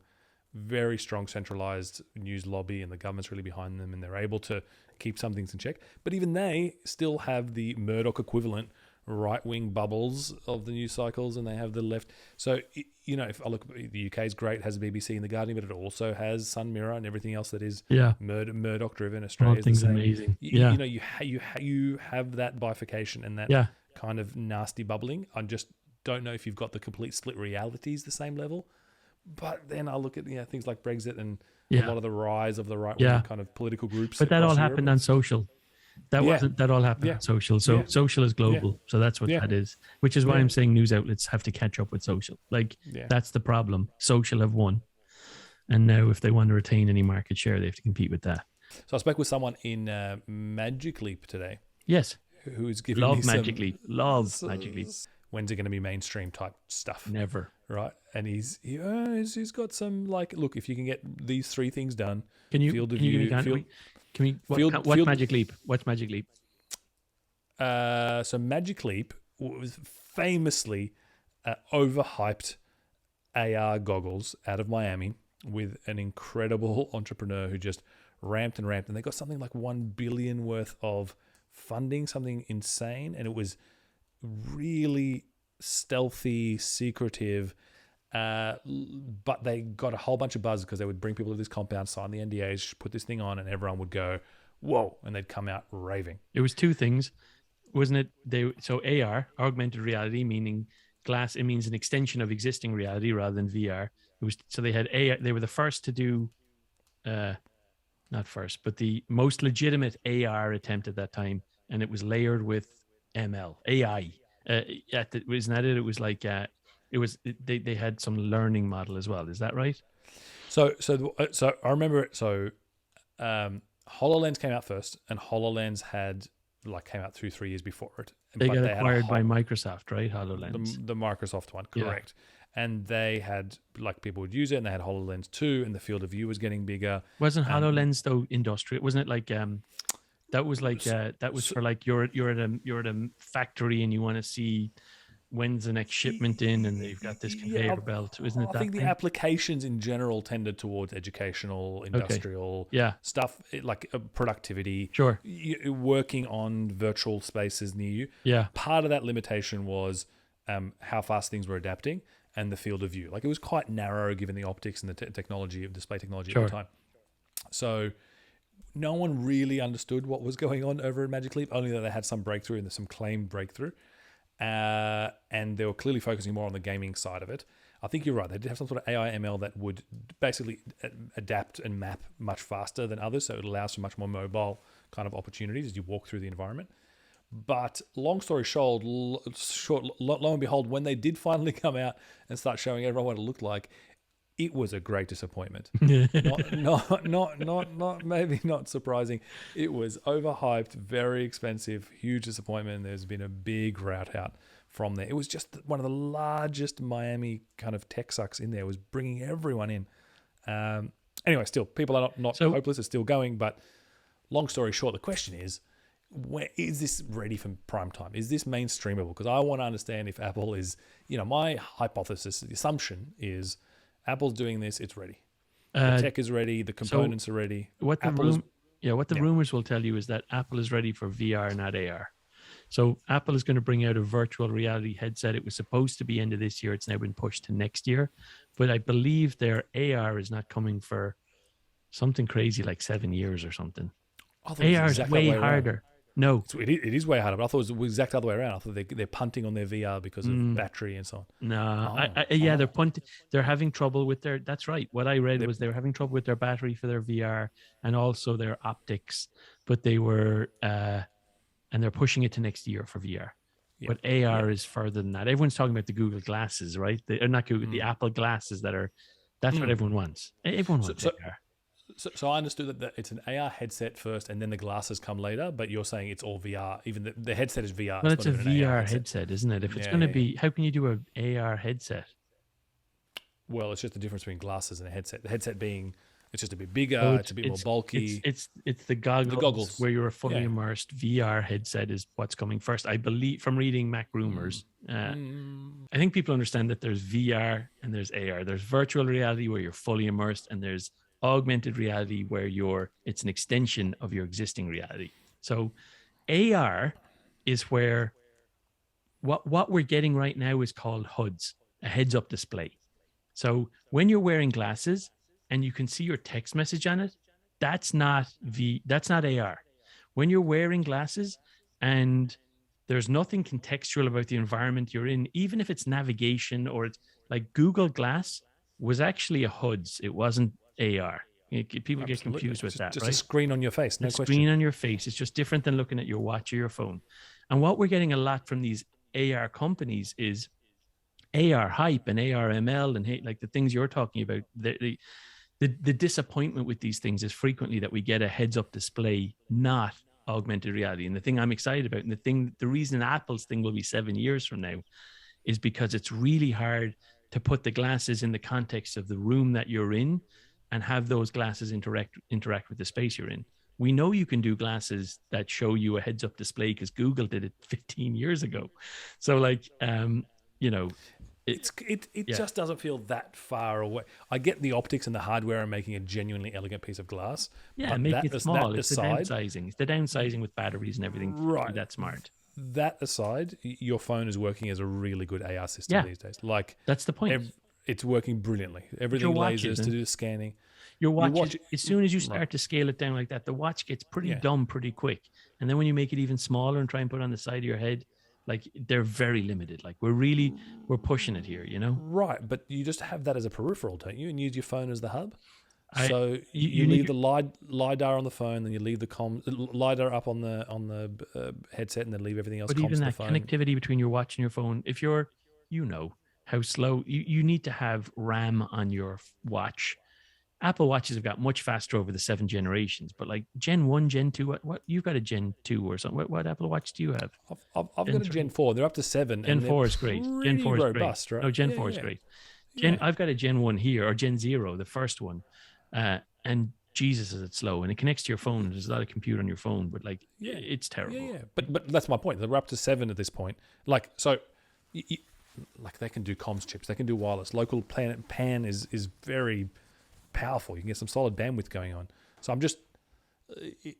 centralized news lobby, and the government's really behind them, and they're able to keep some things in check. But even they still have the Murdoch equivalent right-wing bubbles of the news cycles, and they have the left. So, you know, if I look, the UK is great, has the BBC and the Guardian, but it also has Sun Mirror and everything else that is Murdoch-driven. Australia is amazing. You know, you have that bifurcation and that kind of nasty bubbling. I just don't know if you've got the complete split realities the same level. But then I look at things like Brexit and a lot of the rise of the right-wing kind of political groups. But that all happened on social. That all happened on social. So social is global. So that's what that is. Which is why I'm saying news outlets have to catch up with social. Like, that's the problem. Social have won. And now if they want to retain any market share, they have to compete with that. So I spoke with someone in Magic Leap today. Yes. Who's giving Love me Magic Leap. Love Magic Leap. When's it going to be mainstream type stuff? Never. Right. And he's got some, like, look, if you can get these three things done, field of view. What's Magic Leap? What's Magic Leap? So Magic Leap was famously overhyped AR goggles out of Miami with an incredible entrepreneur who just ramped, and they got something like $1 billion worth of funding, something insane, and it was really stealthy, secretive, but they got a whole bunch of buzz because they would bring people to this compound, sign the NDAs, put this thing on, and everyone would go, whoa, and they'd come out raving. It was two things, wasn't it? So AR, augmented reality, meaning glass, it means an extension of existing reality rather than VR. They had AR, they were the first to do, not first, but the most legitimate AR attempt at that time, and it was layered with ML, AI. Wasn't that it? It was like they had some learning model as well. Is that right? So I remember it. So HoloLens came out first, and HoloLens came out 2-3 years before it. They got acquired by Microsoft, right? HoloLens, the Microsoft one, correct? Yeah. And they had, like, people would use it, and they had HoloLens 2, and the field of view was getting bigger. Wasn't HoloLens though industrial? Wasn't it like that was like that was for like you're at a factory and you want to see when's the next shipment in, and you've got this conveyor belt, isn't it? I think the applications in general tended towards educational, industrial stuff, like productivity. Sure. Working on virtual spaces near you. Yeah. Part of that limitation was how fast things were adapting and the field of view. Like, it was quite narrow given the optics and the technology of display technology at the time. So no one really understood what was going on over at Magic Leap, only that they had some breakthrough and some claimed breakthrough. And they were clearly focusing more on the gaming side of it. I think you're right. They did have some sort of AI ML that would basically adapt and map much faster than others, so it allows for much more mobile kind of opportunities as you walk through the environment. But long story short, lo and behold, when they did finally come out and start showing everyone what it looked like, it was a great disappointment. Not maybe not surprising. It was overhyped, very expensive, huge disappointment. There's been a big route out from there. It was just one of the largest Miami kind of tech sucks in there. It was bringing everyone in. Anyway, still, people are not hopeless. It's still going. But long story short, the question is, where is this ready for prime time? Is this mainstreamable? Because I want to understand if Apple is, my hypothesis, the assumption is Apple's doing this, it's ready. The tech is ready, the components are ready. What the rumors will tell you is that Apple is ready for VR, not AR. So Apple is going to bring out a virtual reality headset. It was supposed to be end of this year. It's now been pushed to next year. But I believe their AR is not coming for something crazy like 7 years or something. AR is way harder. No, it is way harder, but I thought it was the exact other way around. I thought they're punting on their VR because of battery and so on. No, they're punting. They're having trouble with their. That's right. What I read was they were having trouble with their battery for their VR and also their optics, but they were, and they're pushing it to next year for VR. Yeah. But AR is further than that. Everyone's talking about the Google glasses, right? Not Google, the Apple glasses that's what everyone wants. Everyone wants AR. So I understood that it's an AR headset first, and then the glasses come later. But you're saying it's all VR. Even the headset is VR. Well, it's a VR headset, isn't it? If it's going to be, how can you do an AR headset? Well, it's just the difference between glasses and a headset. The headset being, it's just a bit bigger, it's a bit more bulky. It's the goggles where you're a fully immersed. VR headset is what's coming first. I believe from reading Mac rumors. I think people understand that there's VR and there's AR. There's virtual reality where you're fully immersed, and there's augmented reality where it's an extension of your existing reality. So AR is where what we're getting right now is called HUDs, a heads up display. So when you're wearing glasses and you can see your text message on it, that's not AR. When you're wearing glasses and there's nothing contextual about the environment you're in, even if it's navigation or it's like Google Glass was actually a HUDs. It wasn't AR. People get confused with that, just right? A screen on your face, no question. Screen on your face. It's just different than looking at your watch or your phone. And what we're getting a lot from these AR companies is AR hype and AR ML and like the things you're talking about. The disappointment with these things is frequently that we get a heads-up display, not augmented reality. And the thing I'm excited about, and the reason Apple's thing will be 7 years from now, is because it's really hard to put the glasses in the context of the room that you're in and have those glasses interact with the space you're in. We know you can do glasses that show you a heads up display because Google did it 15 years ago. So like, it just doesn't feel that far away. I get the optics and the hardware and making a genuinely elegant piece of glass. Yeah, making it small. It's the downsizing. It's the downsizing with batteries and everything. Right. That's smart. That aside, your phone is working as a really good AR system these days. Like that's the point. It's working brilliantly. Everything lasers to do the scanning. Your watch, as soon as you start to scale it down like that, the watch gets pretty dumb pretty quick. And then when you make it even smaller and try and put it on the side of your head, like they're very limited. Like we're pushing it here, Right, but you just have that as a peripheral, don't you? And use your phone as the hub. So you leave the LiDAR on the phone, then you leave the LiDAR up on the headset, and then leave everything else. But even that connectivity between your watch and your phone, if you're, how slow you need to have RAM on your watch. Apple Watches have got much faster over the 7 generations, but like Gen 1, Gen 2, what you've got a Gen 2 or something. What Apple Watch do you have? I've got a Gen 4. They're up to 7. Gen 4 is great. Gen 4 is robust, great. Right? No, Gen 4 is great. I've got a Gen 1 here, or Gen 0, the first one. And Jesus, is it slow. And it connects to your phone. There's a lot of compute on your phone, but like, it's terrible. Yeah. But that's my point. They're up to 7 at this point. Like, so... like they can do comms chips, they can do wireless. Local PAN is very powerful. You can get some solid bandwidth going on. So I'm just, it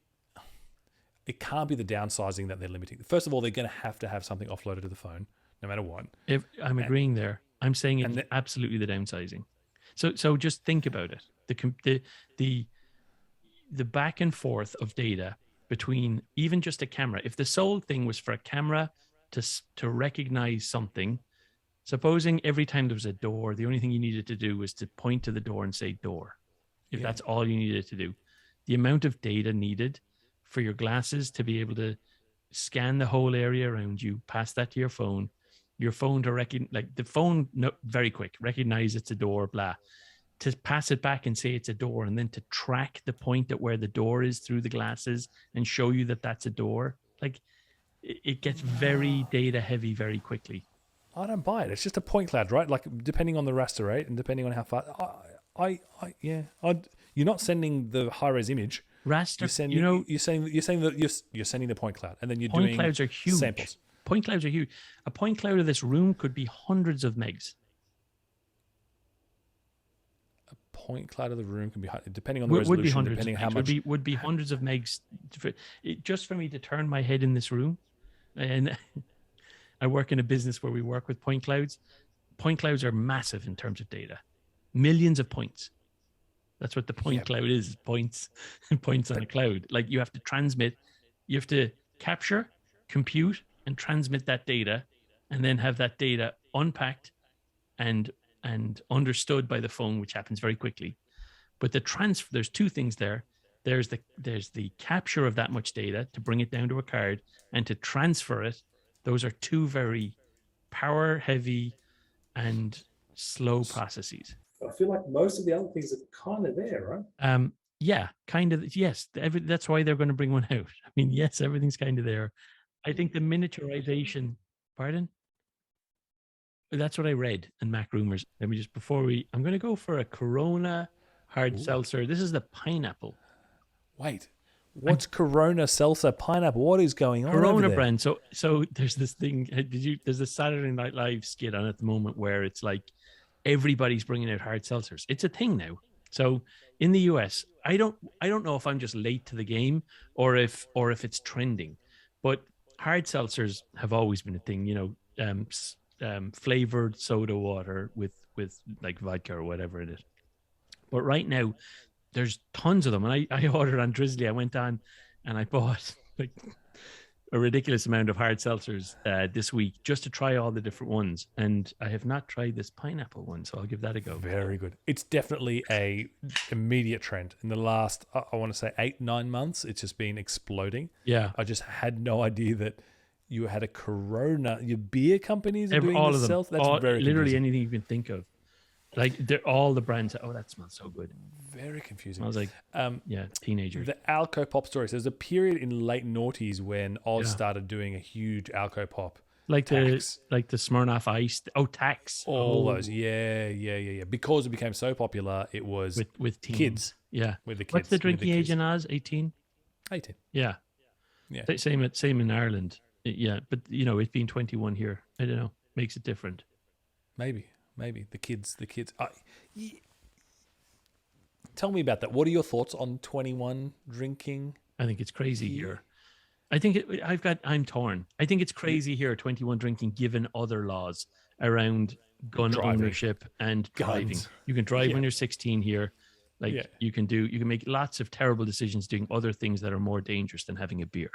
can't be the downsizing that they're limiting. First of all, they're going to have something offloaded to the phone, no matter what. I'm agreeing there. I'm saying it's absolutely the downsizing. So just think about it. The back and forth of data between even just a camera. If the sole thing was for a camera to recognize something. Supposing every time there was a door, the only thing you needed to do was to point to the door and say door. If that's all you needed to do. The amount of data needed for your glasses to be able to scan the whole area around you, pass that to your phone to like the phone, no, very quick, recognize it's a door, blah, to pass it back and say it's a door, and then to track the point at where the door is through the glasses and show you that that's a door. Like it gets very data heavy very quickly. I don't buy it. It's just a point cloud, right? Like depending on the raster rate and depending on how far. Yeah. You're not sending the high res image. Raster, You're sending, you're sending the point cloud, and then you're point doing clouds are huge. Samples. Point clouds are huge. A point cloud of this room could be hundreds of megs. Point cloud of the room can be depending on the resolution, would be hundreds depending of how megs. much. Would be hundreds of megs just for me to turn my head in this room. And I work in a business where we work with point clouds. Point clouds are massive in terms of data, millions of points. That's what the point cloud is: points on a cloud. Like you have to transmit, you have to capture, compute, and transmit that data, and then have that data unpacked and understood by the phone, which happens very quickly. But there's two things there. There's the capture of that much data to bring it down to a card and to transfer it. Those are two very power heavy and slow processes. I feel like most of the other things are kind of there, right? Yeah, kind of. Yes, that's why they're going to bring one out. I mean, yes, everything's kind of there. I think the miniaturization. Pardon? That's what I read in Mac Rumors. Let me just I'm going to go for a Corona hard seltzer. This is the pineapple. Wait, what's Corona seltzer pineapple? What is going on? Corona brand. So there's this thing. There's a Saturday Night Live skit on at the moment where it's like everybody's bringing out hard seltzers. It's a thing now. So in the US, I don't know if I'm just late to the game or if it's trending, but hard seltzers have always been a thing. You know, flavored soda water with like vodka or whatever it is. But right now, there's tons of them. And I ordered on Drizzly. I went on and I bought like a ridiculous amount of hard seltzers this week just to try all the different ones. And I have not tried this pineapple one, so I'll give that a go. Very good. It's definitely a immediate trend. In the last, I want to say 8-9 months, it's just been exploding. Yeah. I just had no idea that you had a Corona. Your beer companies are doing all this of them. self. That's very literally confusing. anything you can think of. Like all the brands. Oh, that smells so good. Very confusing. I was like, yeah, teenagers. The Alco Pop stories. There's a period in late noughties when Oz started doing a huge Alco Pop. Like tax. the Smirnoff Ice. Oh, tax. All those. Yeah. Because it became so popular, it was with teens. Kids. Yeah. With the kids. What's the drinking age in Oz? 18? 18. Yeah. Same in Ireland. Yeah, but you know, it being 21 here, I don't know, makes it different. Maybe the kids. Tell me about that. What are your thoughts on 21 drinking? I think it's crazy here. I think I'm torn. I think it's crazy here, 21 drinking, given other laws around gun ownership and driving. You can drive when you're 16 here. Like you can make lots of terrible decisions doing other things that are more dangerous than having a beer.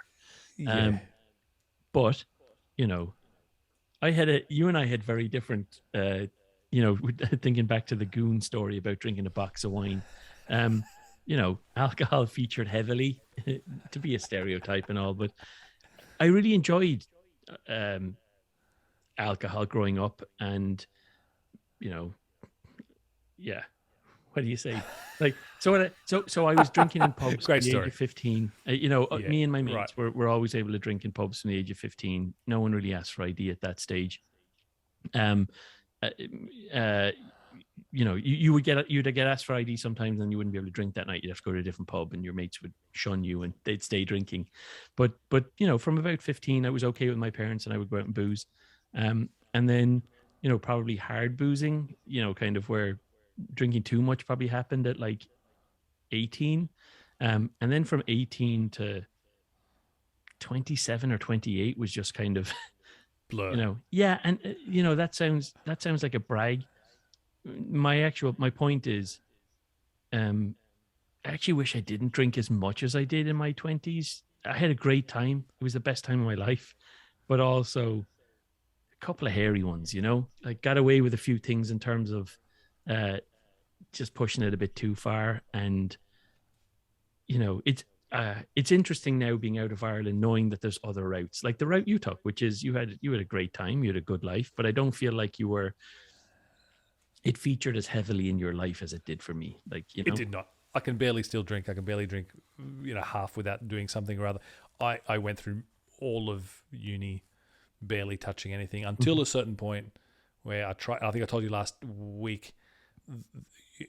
But, you know, you and I had very different, you know, thinking back to the Goon story about drinking a box of wine. You know, alcohol featured heavily to be a stereotype and all, but I really enjoyed alcohol growing up, and you know, what do you say? Like, so I was drinking in pubs Great at the story. age of 15. You know, me and my mates were always able to drink in pubs from the age of 15. No one really asked for ID at that stage. You know, you'd get asked for ID sometimes, and you wouldn't be able to drink that night. You'd have to go to a different pub, and your mates would shun you, and they'd stay drinking. But you know, from about 15, I was okay with my parents, and I would go out and booze. And then, you know, probably hard boozing, you know, kind of where drinking too much probably happened at like 18. And then from 18 to 27 or 28 was just kind of blur. You know, and you know, that sounds like a brag. My point is, I actually wish I didn't drink as much as I did in my 20s. I had a great time. It was the best time of my life, but also a couple of hairy ones, you know, like got away with a few things in terms of just pushing it a bit too far. And, you know, it's interesting now being out of Ireland, knowing that there's other routes, like the route you took, which is you had a great time, you had a good life, but I don't feel like it featured as heavily in your life as it did for me. Like, It did not. I can barely still drink. I can barely drink, half without doing something or other. I went through all of uni barely touching anything until a certain point where I tried. I think I told you last week.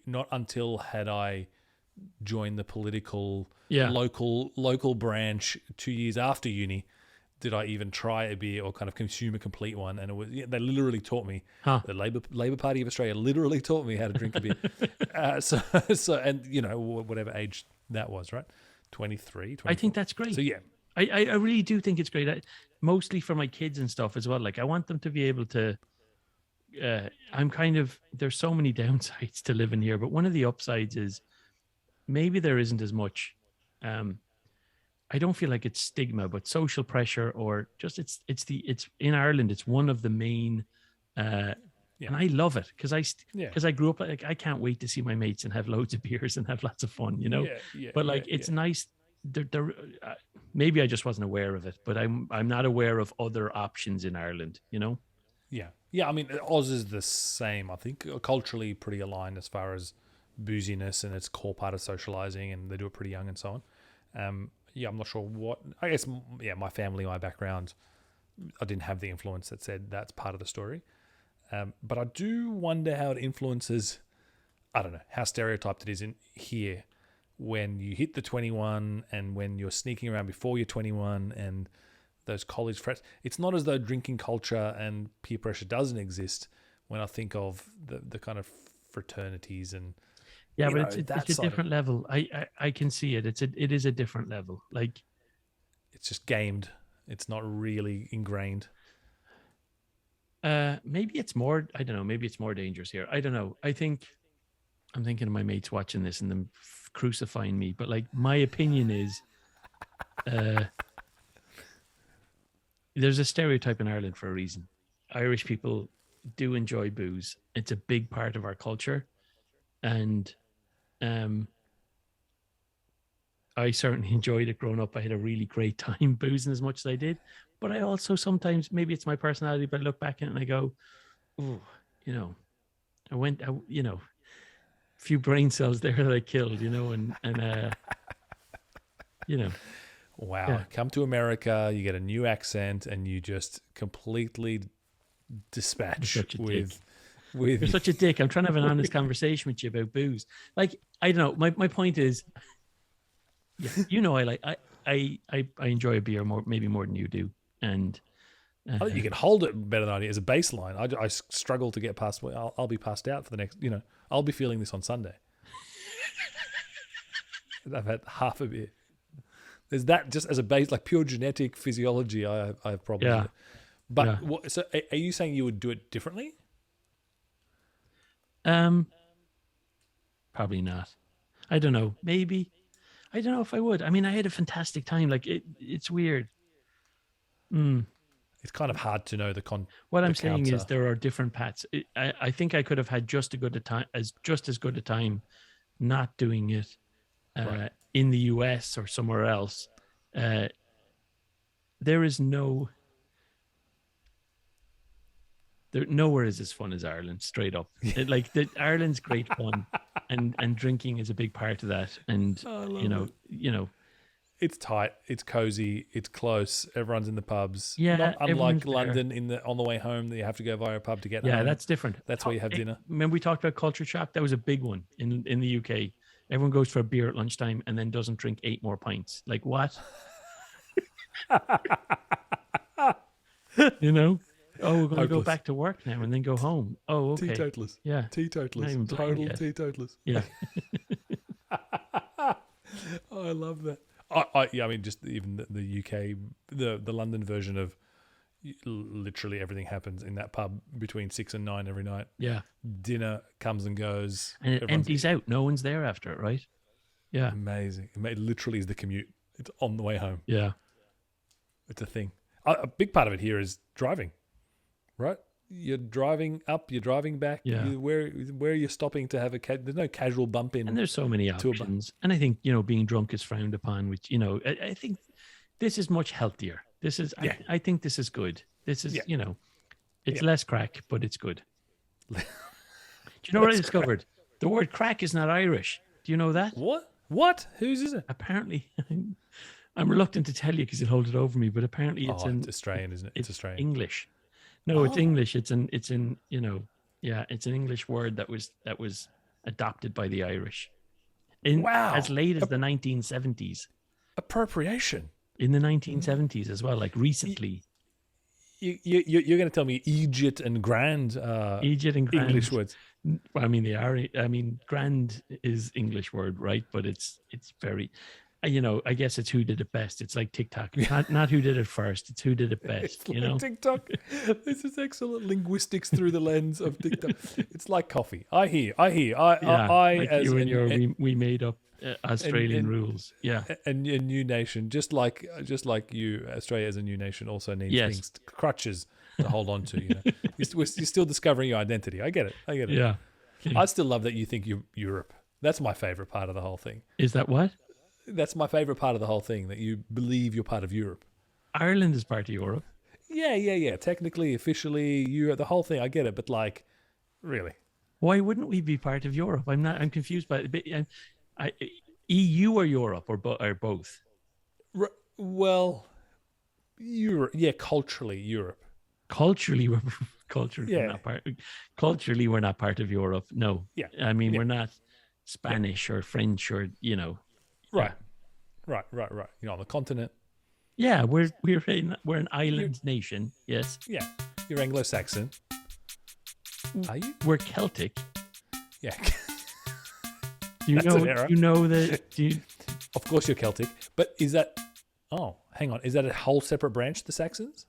Not until had I joined the political local branch 2 years after uni did I even try a beer or kind of consume a complete one. And it was they literally taught me. The Labor Party of Australia literally taught me how to drink a beer. So and whatever age that was, right? 23, 24. I think that's great. So yeah. I really do think it's great. Mostly for my kids and stuff as well. Like I want them to be able to. There's so many downsides to living here, but one of the upsides is maybe there isn't as much. I don't feel like it's stigma, but social pressure, or just it's in Ireland. It's one of the main, and I love it because I grew up like I can't wait to see my mates and have loads of beers and have lots of fun, But it's nice. Maybe I just wasn't aware of it, but I'm not aware of other options in Ireland, Yeah. I mean, Oz is the same. I think culturally pretty aligned as far as booziness and its core part of socializing, and they do it pretty young and so on. I'm not sure what. I guess my family, my background, I didn't have the influence that said that's part of the story. But I do wonder how it influences. I don't know how stereotyped it is in here when you hit the 21 and when you're sneaking around before you're 21 and those college friends. It's not as though drinking culture and peer pressure doesn't exist when I think of the kind of fraternities and but it's a different level. I can see it. It is a different level. Like it's just gamed. It's not really ingrained. Maybe it's more. I don't know. Maybe it's more dangerous here. I don't know. I'm thinking of my mates watching this and them crucifying me. But like my opinion is, there's a stereotype in Ireland for a reason. Irish people do enjoy booze. It's a big part of our culture. And I certainly enjoyed it growing up. I had a really great time boozing as much as I did. But I also sometimes, maybe it's my personality, but I look back at it and I go, oh, a few brain cells there that I killed, Wow. Yeah. Come to America, you get a new accent, and you just completely dispatch with. You're such a dick. I'm trying to have an honest conversation with you about booze. Like, I don't know. My point is, I enjoy a beer maybe more than you do, and I think you can hold it better than I do as a baseline. I struggle to get past. I'll be passed out for the next. I'll be feeling this on Sunday. I've had half a beer. There's that just as a base, like pure genetic physiology. I have problems. Yeah. With it. But so are you saying you would do it differently? Probably not. I don't know. Maybe. I don't know if I would. I mean, I had a fantastic time. Like it's weird. It's kind of hard to know What I'm saying is there are different paths. I think I could have had just as good a time not doing it in the US or somewhere else. There is nowhere is as fun as Ireland, straight up. Ireland's great fun, and drinking is a big part of that. And it's tight, it's cozy, it's close. Everyone's in the pubs. Yeah, not unlike London on the way home that you have to go via a pub to get home. Yeah, that's different. That's where you have dinner. Remember we talked about culture shock? That was a big one in the UK. Everyone goes for a beer at lunchtime and then doesn't drink 8 more pints. Like what? Oh, we're going to go back to work now and then go home. Oh, okay. Teetotalers. Yeah. Teetotalers. Total teetotalers. Yeah. Oh, I love that. I mean, just even the UK, the London version of literally everything happens in that pub between 6 and 9 every night. Yeah. Dinner comes and goes. And it empties out. No one's there after it, right? Yeah. Amazing. It literally is the commute. It's on the way home. Yeah. It's a thing. A big part of it here is driving, right? you're driving up, you're driving back. Yeah. Where are you stopping to have there's no casual bump in. And there's so many options. And I think, being drunk is frowned upon, which, I think this is much healthier. This is, I think this is good. This is, it's less crack, but it's good. Do you know what I discovered? The word crack is not Irish. Do you know that? What? Whose is it? Apparently, I'm reluctant to tell you because you'll hold it over me, but apparently it's it's Australian, isn't it? It's Australian. English. No, it's English. It's an it's an English word that was adopted by the Irish. As late as the 1970s. Appropriation. In the 1970s as well, like recently. You're going to tell me Egypt and grand. Egypt and grand. English words. Well, I mean, grand is English word, right? But it's very, I guess it's who did it best. It's like TikTok, not who did it first. It's who did it best. It's like TikTok. This is excellent linguistics through the lens of TikTok. It's like coffee. I hear. Like as you and we made up Australian rules. Yeah, and a new nation, just like you, Australia as a new nation also needs things, crutches to hold on to. You're still discovering your identity. I get it. Yeah. I still love that you think you're Europe. That's my favorite part of the whole thing. Is that what? That's my favorite part of the whole thing, that you believe you're part of Europe. Ireland is part of Europe. Yeah. Technically, officially, Europe, the whole thing. I get it, but like, really, why wouldn't we be part of Europe? I'm confused by it. EU or Europe or both? Well, Europe. Yeah, culturally, Europe. Culturally, we're not part. Culturally, we're not part of Europe. No. Yeah. I mean, we're not Spanish or French or Right. On the continent. Yeah, we're an island nation. Yes. Yeah, you're Anglo-Saxon. Are you? We're Celtic. Yeah. Do you know that? Of course, you're Celtic, but is that? Oh, hang on. Is that a whole separate branch, the Saxons?